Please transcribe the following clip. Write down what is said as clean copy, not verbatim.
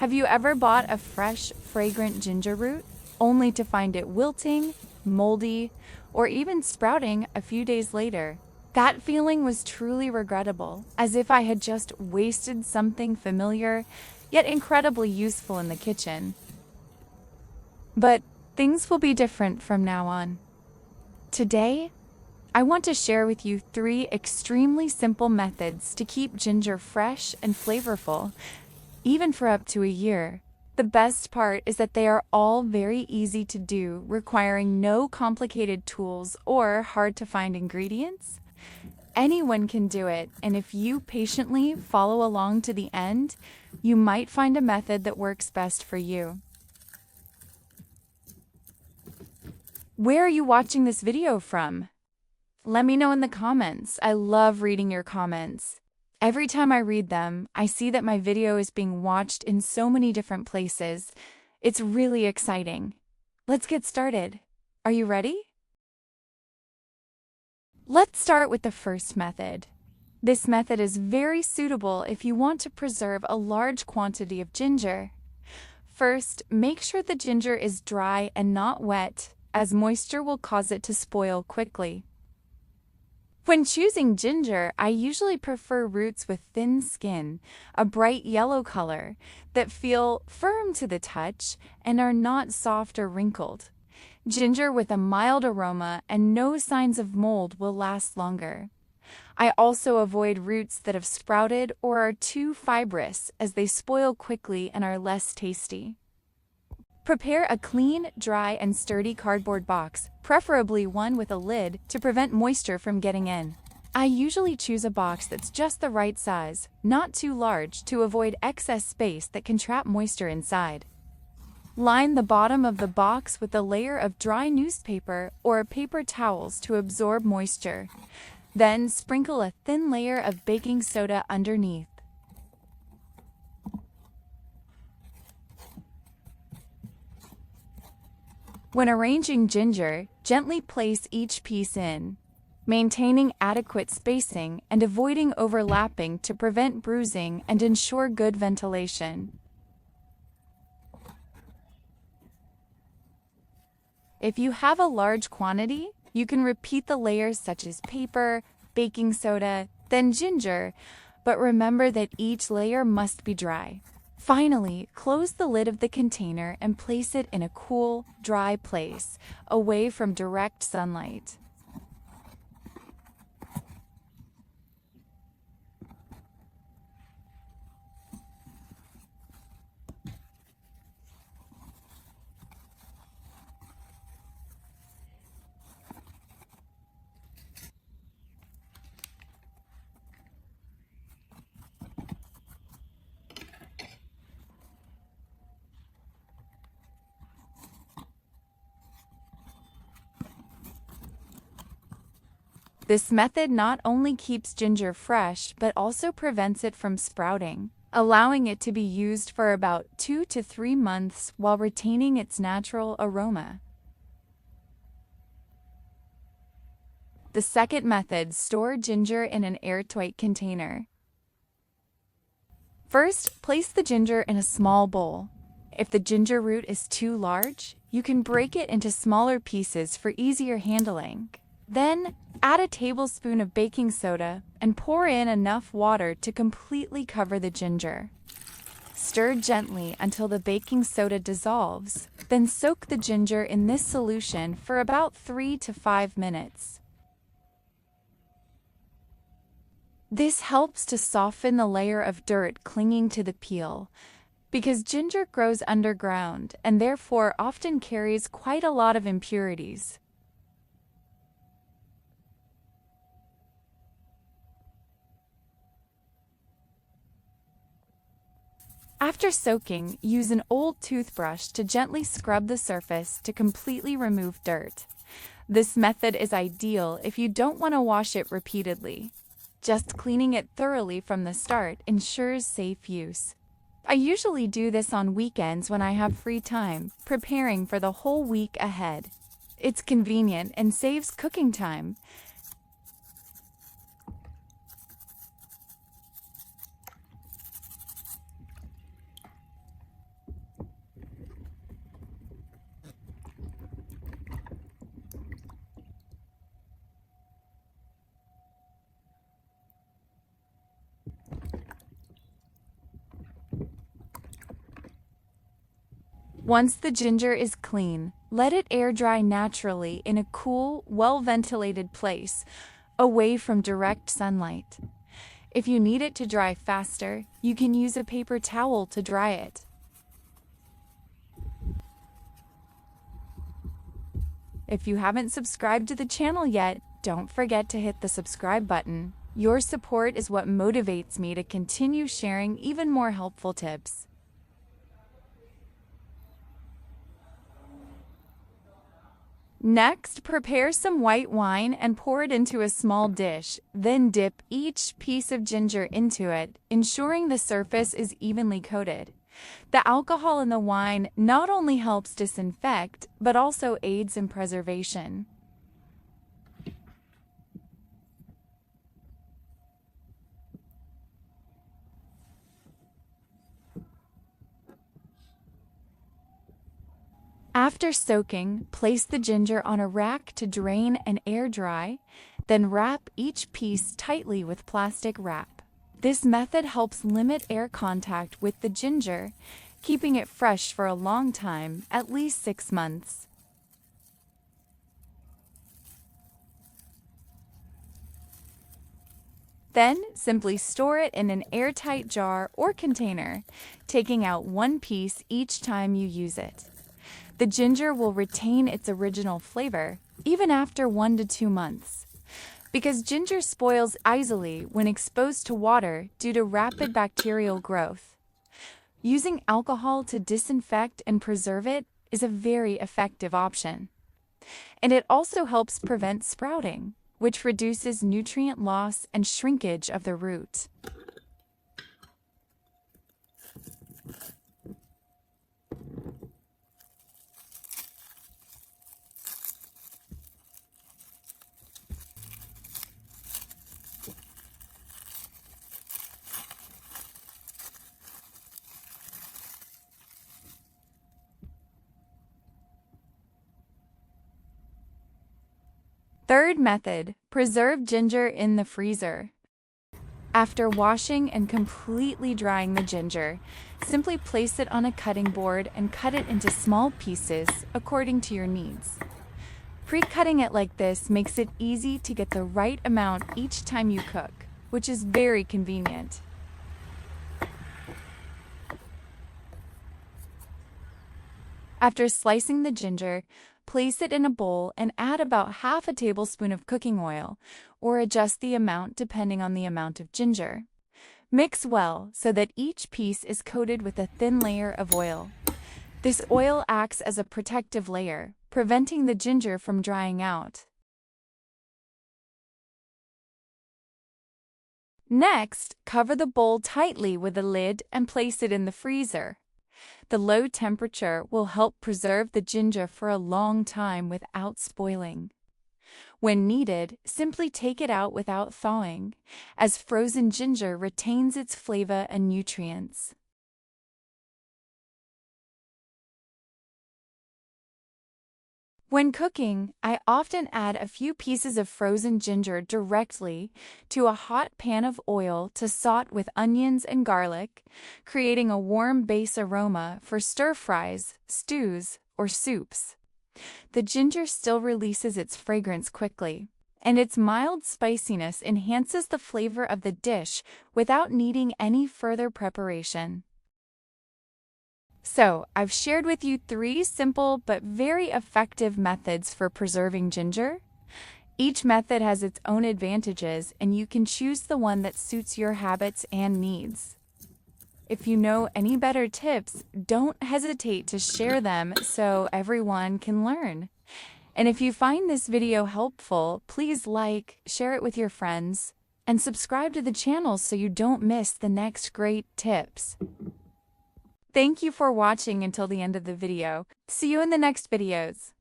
Have you ever bought a fresh, fragrant ginger root, only to find it wilting, moldy, or even sprouting a few days later? That feeling was truly regrettable, as if I had just wasted something familiar, yet incredibly useful in the kitchen. But things will be different from now on. Today, I want to share with you 3 extremely simple methods to keep ginger fresh and flavorful, even for up to a year. The best part is that they are all very easy to do, requiring no complicated tools or hard-to-find ingredients. Anyone can do it, and if you patiently follow along to the end, you might find a method that works best for you. Where are you watching this video from? Let me know in the comments. I love reading your comments. Every time I read them, I see that my video is being watched in so many different places. It's really exciting. Let's get started. Are you ready? Let's start with the first method. This method is very suitable if you want to preserve a large quantity of ginger. First, make sure the ginger is dry and not wet, as moisture will cause it to spoil quickly. When choosing ginger, I usually prefer roots with thin skin, a bright yellow color, that feel firm to the touch and are not soft or wrinkled. Ginger with a mild aroma and no signs of mold will last longer. I also avoid roots that have sprouted or are too fibrous, as they spoil quickly and are less tasty. Prepare a clean, dry, and sturdy cardboard box, preferably one with a lid, to prevent moisture from getting in. I usually choose a box that's just the right size, not too large, to avoid excess space that can trap moisture inside. Line the bottom of the box with a layer of dry newspaper or paper towels to absorb moisture. Then sprinkle a thin layer of baking soda underneath. When arranging ginger, gently place each piece in, maintaining adequate spacing and avoiding overlapping to prevent bruising and ensure good ventilation. If you have a large quantity, you can repeat the layers such as paper, baking soda, then ginger, but remember that each layer must be dry. Finally, close the lid of the container and place it in a cool, dry place, away from direct sunlight. This method not only keeps ginger fresh, but also prevents it from sprouting, allowing it to be used for about 2 to 3 months while retaining its natural aroma. The second method, store ginger in an airtight container. First, place the ginger in a small bowl. If the ginger root is too large, you can break it into smaller pieces for easier handling. Then, add a tablespoon of baking soda and pour in enough water to completely cover the ginger. Stir gently until the baking soda dissolves, then soak the ginger in this solution for about 3 to 5 minutes. This helps to soften the layer of dirt clinging to the peel, because ginger grows underground and therefore often carries quite a lot of impurities. After soaking, use an old toothbrush to gently scrub the surface to completely remove dirt. This method is ideal if you don't want to wash it repeatedly. Just cleaning it thoroughly from the start ensures safe use. I usually do this on weekends when I have free time, preparing for the whole week ahead. It's convenient and saves cooking time. Once the ginger is clean, let it air dry naturally in a cool, well-ventilated place, away from direct sunlight. If you need it to dry faster, you can use a paper towel to dry it. If you haven't subscribed to the channel yet, don't forget to hit the subscribe button. Your support is what motivates me to continue sharing even more helpful tips. Next, prepare some white wine and pour it into a small dish. Then dip each piece of ginger into it, ensuring the surface is evenly coated. The alcohol in the wine not only helps disinfect, but also aids in preservation. After soaking, place the ginger on a rack to drain and air dry, then wrap each piece tightly with plastic wrap. This method helps limit air contact with the ginger, keeping it fresh for a long time, at least 6 months. Then, simply store it in an airtight jar or container, taking out one piece each time you use it. The ginger will retain its original flavor, even after 1 to 2 months. Because ginger spoils easily when exposed to water due to rapid bacterial growth. Using alcohol to disinfect and preserve it is a very effective option. And it also helps prevent sprouting, which reduces nutrient loss and shrinkage of the root. Third method, preserve ginger in the freezer. After washing and completely drying the ginger, simply place it on a cutting board and cut it into small pieces according to your needs. Pre-cutting it like this makes it easy to get the right amount each time you cook, which is very convenient. After slicing the ginger, place it in a bowl and add about half a tablespoon of cooking oil, or adjust the amount depending on the amount of ginger. Mix well so that each piece is coated with a thin layer of oil. This oil acts as a protective layer, preventing the ginger from drying out. Next, cover the bowl tightly with a lid and place it in the freezer. The low temperature will help preserve the ginger for a long time without spoiling. When needed, simply take it out without thawing, as frozen ginger retains its flavor and nutrients. When cooking, I often add a few pieces of frozen ginger directly to a hot pan of oil to saute with onions and garlic, creating a warm base aroma for stir-fries, stews, or soups. The ginger still releases its fragrance quickly, and its mild spiciness enhances the flavor of the dish without needing any further preparation. So, I've shared with you 3 simple but very effective methods for preserving ginger. Each method has its own advantages, and you can choose the one that suits your habits and needs. If you know any better tips, don't hesitate to share them so everyone can learn. And if you find this video helpful, please like, share it with your friends, and subscribe to the channel so you don't miss the next great tips. Thank you for watching until the end of the video. See you in the next videos.